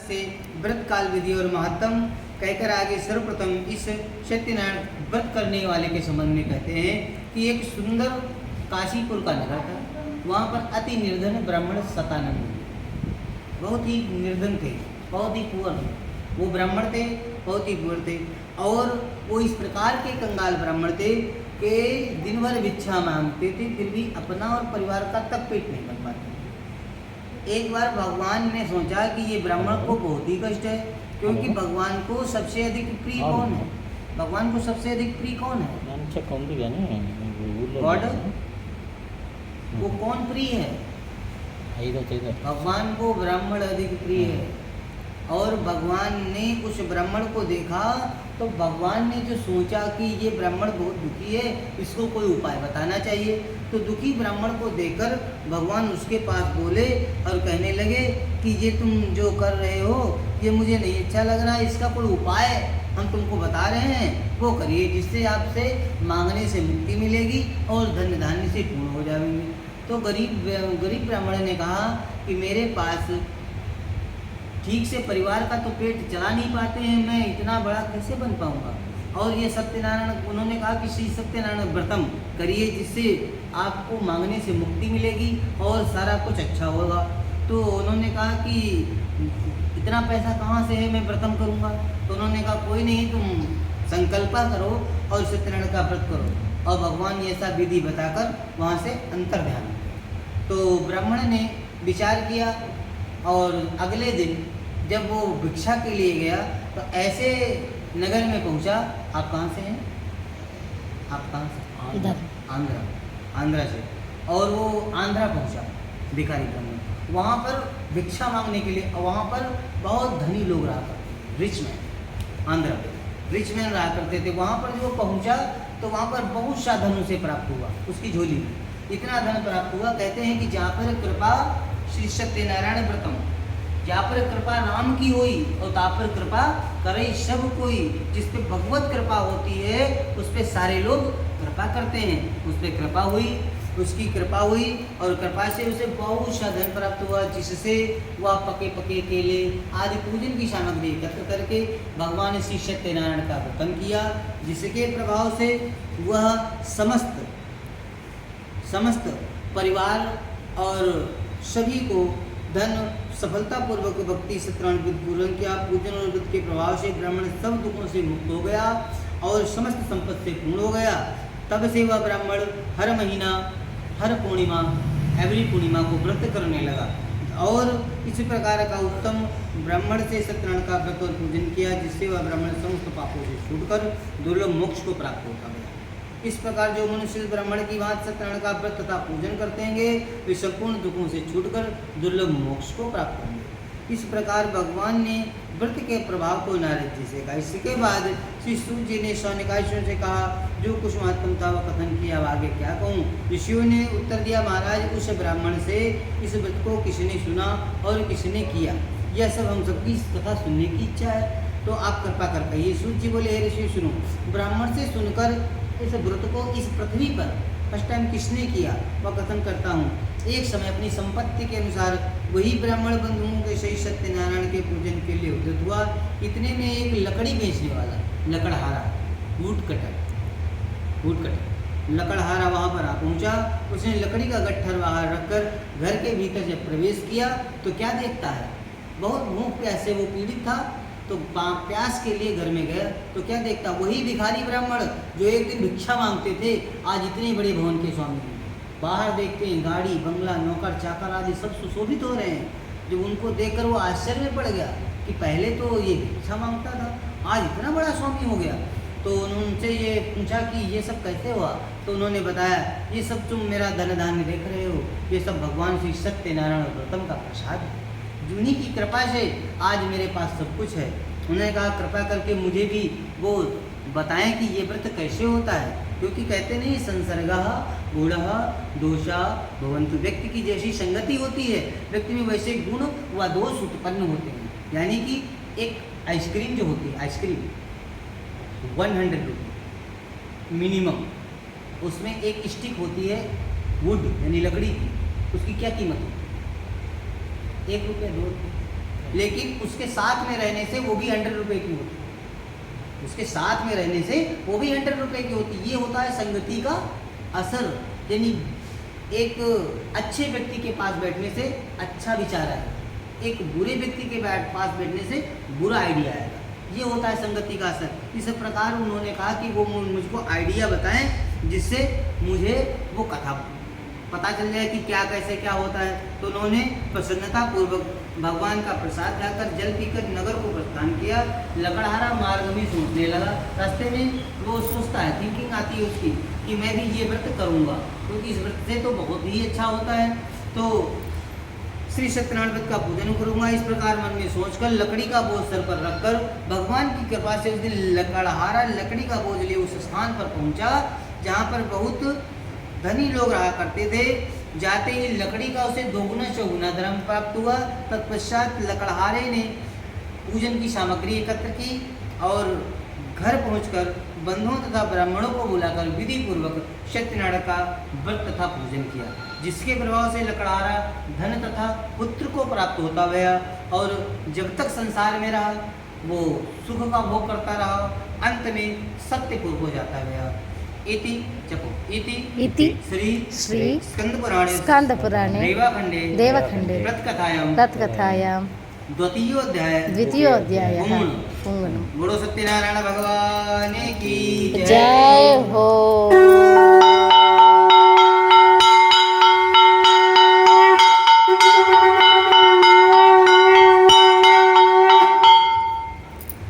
से व्रत काल विधि और महत्तम कहकर आगे सर्वप्रथम इस सत्यनारायण व्रत करने वाले के संबंध में कहते हैं कि एक सुंदर काशीपुर का नगर था। वहाँ पर अति निर्धन ब्राह्मण सतानंद बहुत ही निर्धन थे, बहुत ही पुअर थे। वो ब्राह्मण थे, बहुत ही पुअर थे, और वो इस प्रकार के कंगाल ब्राह्मण थे कि दिन भर भिक्षा मांगते थे, फिर भी अपना और परिवार का तक पेट नहीं भर पाते। एक बार भगवान ने सोचा कि ये ब्राह्मण को बहुत ही कष्ट है, क्योंकि भगवान को सबसे अधिक प्रिय कौन है? भगवान को सबसे अधिक प्रिय कौन है? गॉड। वो कौन प्रिय है? भगवान को ब्राह्मण अधिक प्रिय है। और भगवान ने उस ब्राह्मण को देखा तो भगवान ने जो सोचा कि ये ब्राह्मण बहुत दुखी है, इसको कोई उपाय बताना चाहिए। तो दुखी ब्राह्मण को देखकर भगवान उसके पास बोले और कहने लगे कि ये तुम जो कर रहे हो ये मुझे नहीं अच्छा लग रहा, इसका कोई उपाय हम तुमको बता रहे हैं, वो करिए, जिससे आपसे मांगने से मुक्ति मिलेगी और धन्य धान्य से पूर्ण हो जाएंगे। तो गरीब ब्राह्मण ने कहा कि मेरे पास ठीक से परिवार का तो पेट चला नहीं पाते हैं, मैं इतना बड़ा कैसे बन पाऊंगा। और ये सत्यनारायण, उन्होंने कहा कि श्री सत्यनारायण व्रतम करिए, जिससे आपको मांगने से मुक्ति मिलेगी और सारा कुछ अच्छा होगा। तो उन्होंने कहा कि इतना पैसा कहाँ से है, मैं व्रतम करूँगा। तो उन्होंने कहा कोई नहीं, तुम संकल्प करो और सत्यनारायण का व्रत करो। और भगवान ये ऐसा विधि बताकर वहाँ से अंतर ध्यान। तो ब्राह्मण ने विचार किया और अगले दिन जब वो भिक्षा के लिए गया तो ऐसे नगर में पहुंचा। आप कहाँ से हैं? आप कहाँ से? इधर आंध्रा से। और वो आंध्रा पहुंचा भिखारी करने, वहाँ पर भिक्षा मांगने के लिए। वहाँ पर बहुत धनी लोग रहा करते, रिच मैन, आंध्रा पे रिच मैन रहा करते थे। वहाँ पर जो पहुंचा तो वहाँ पर बहुत सा धन उसे प्राप्त हुआ, उसकी झोली में इतना धन प्राप्त हुआ। कहते हैं कि जहाँ पर कृपा श्री सत्यनारायण व्रतम, जहाँ पर कृपा राम की हुई और तहाँ पर कृपा करे सब कोई। जिस पे भगवत कृपा होती है उस पे सारे लोग कृपा करते हैं। उस पर कृपा हुई, उसकी कृपा हुई और कृपा से उसे बहुत सा धन प्राप्त हुआ, जिससे वह पके पके केले आदि पूजन की सामग्री एकत्र करके भगवान श्री सत्यनारायण का व्रतम किया, जिसके प्रभाव से वह समस्त परिवार और सभी को धन सफलतापूर्वक भक्ति सत्यनारायण पूजन किया। पूजन और व्रत के प्रभाव से ब्राह्मण सब दुखों से मुक्त हो गया और समस्त संपत्ति से पूर्ण हो गया। तब से वह ब्राह्मण हर महीना, हर पूर्णिमा, एवरी पूर्णिमा को व्रत करने लगा और इसी प्रकार का उत्तम ब्राह्मण से सत्यनारायण का व्रत और पूजन किया, जिससे वह ब्राह्मण समस्त पापों से छूटकर दुर्लभ मोक्ष को प्राप्त होता गया। इस प्रकार जो मनुष्य ब्राह्मण की बात सत्यनारायण का व्रत तथा पूजन करते हैं वे संपूर्ण दुखों से छूटकर दुर्लभ मोक्ष को प्राप्त होंगे। इस प्रकार भगवान ने व्रत के प्रभाव को नारद जी से कहा। इसके बाद श्री सूत जी ने सौनकादियों से कहा, जो कुछ महत्तम था वह कथन किया, अब आगे क्या कहूँ। ऋषियों ने उत्तर दिया, महाराज उस ब्राह्मण से इस व्रत को किसने सुना और किसने किया, यह सब हम सबकी कथा सुनने की इच्छा है, तो आप कृपा कर कहिए। सूत जी बोले, हे ऋषि सुनो, ब्राह्मण से सुनकर इस व्रत को इस पृथ्वी पर फर्स्ट टाइम किसने किया वह कथन करता हूँ। एक समय अपनी संपत्ति के अनुसार वही ब्राह्मण बंधुओं के सही सत्यनारायण के पूजन के लिए उद्यत हुआ। इतने में एक लकड़ी बेचने वाला, लकड़हारा, वुड कटर लकड़हारा वहाँ पर आ पहुँचा। उसने लकड़ी का गट्ठर वहाँ रखकर घर के भीतर जब प्रवेश किया तो क्या देखता है, बहुत भूख प्यास से वो पीड़ित था, तो प्यास के लिए घर में गया तो क्या देखता, वही भिखारी ब्राह्मण जो एक दिन भिक्षा मांगते थे आज इतने बड़े भवन के स्वामी हैं। बाहर देखते हैं गाड़ी बंगला नौकर चाकर आदि सब सुशोभित हो रहे हैं। जब उनको देखकर वो आश्चर्य में पड़ गया कि पहले तो ये भिक्षा मांगता था, आज इतना बड़ा स्वामी हो गया। तो उनसे ये पूछा कि ये सब कैसे हुआ, तो उन्होंने बताया, ये सब तुम मेरा धन धान्य देख रहे हो, ये सब भगवान श्री सत्यनारायण व्रतम का प्रसाद है, उन्हीं की कृपा से आज मेरे पास सब कुछ है। उन्होंने कहा कृपा करके मुझे भी वो बताएं कि ये व्रत कैसे होता है, क्योंकि कहते नहीं संसर्गः गुणः दोषा भवन्तु, व्यक्ति की जैसी संगति होती है व्यक्ति में वैसे गुण व दोष उत्पन्न होते हैं। यानी कि एक आइसक्रीम जो होती है, आइसक्रीम 100 रुपये मिनिमम, उसमें एक स्टिक होती है वुड यानी लकड़ी की, उसकी क्या कीमत है? 1 रुपया 2 रुपये लेकिन उसके साथ में रहने से वो भी 100 रुपए की होती है। उसके साथ में रहने से वो भी 100 रुपए की होती है। ये होता है संगति का असर। यानी एक अच्छे व्यक्ति के पास बैठने से अच्छा विचार आएगा, एक बुरे व्यक्ति के पास बैठने से बुरा आइडिया आएगा। ये होता है संगति का असर। इस प्रकार उन्होंने कहा कि वो मुझको आइडिया बताएं जिससे मुझे वो कथा पता चल जाए कि क्या कैसे क्या होता है। तो उन्होंने प्रसन्नता पूर्वक भगवान का प्रसाद खाकर जल पीकर नगर को प्रस्थान किया। लकड़हारा मार्ग में सोचने लगा। रास्ते में वो सोचता है, थिंकिंग आती है उसकी कि मैं भी ये व्रत करूँगा, क्योंकि इस व्रत से तो बहुत ही अच्छा होता है, तो श्री सत्यनारायण व्रत का पूजन करूंगा। इस प्रकार मन में सोचकर लकड़ी का बोझ सर पर रखकर भगवान की कृपा से उस दिन लकड़हारा लकड़ी का बोझ लिए उस स्थान पर पहुंचा जहां पर बहुत धनी लोग रहा करते थे। जाते ही लकड़ी का उसे दोगुना चौगुना धर्म प्राप्त हुआ। तत्पश्चात लकड़हारे ने पूजन की सामग्री एकत्र की और घर पहुंचकर बंधुओं तथा ब्राह्मणों को बुलाकर विधि पूर्वक सत्यनारायण का व्रत तथा पूजन किया, जिसके प्रभाव से लकड़हारा धन तथा पुत्र को प्राप्त होता गया और जब तक संसार में रहा वो सुख का भोग करता रहा। अंत में सत्यपुर हो जाता गया। इति जपो इति श्री स्कंद पुराणे देवखंडे व्रतकथायां द्वितीयोऽध्यायः द्वितीयोऽध्यायः पूर्ण। बोलो सत्यनारायण भगवान की जय।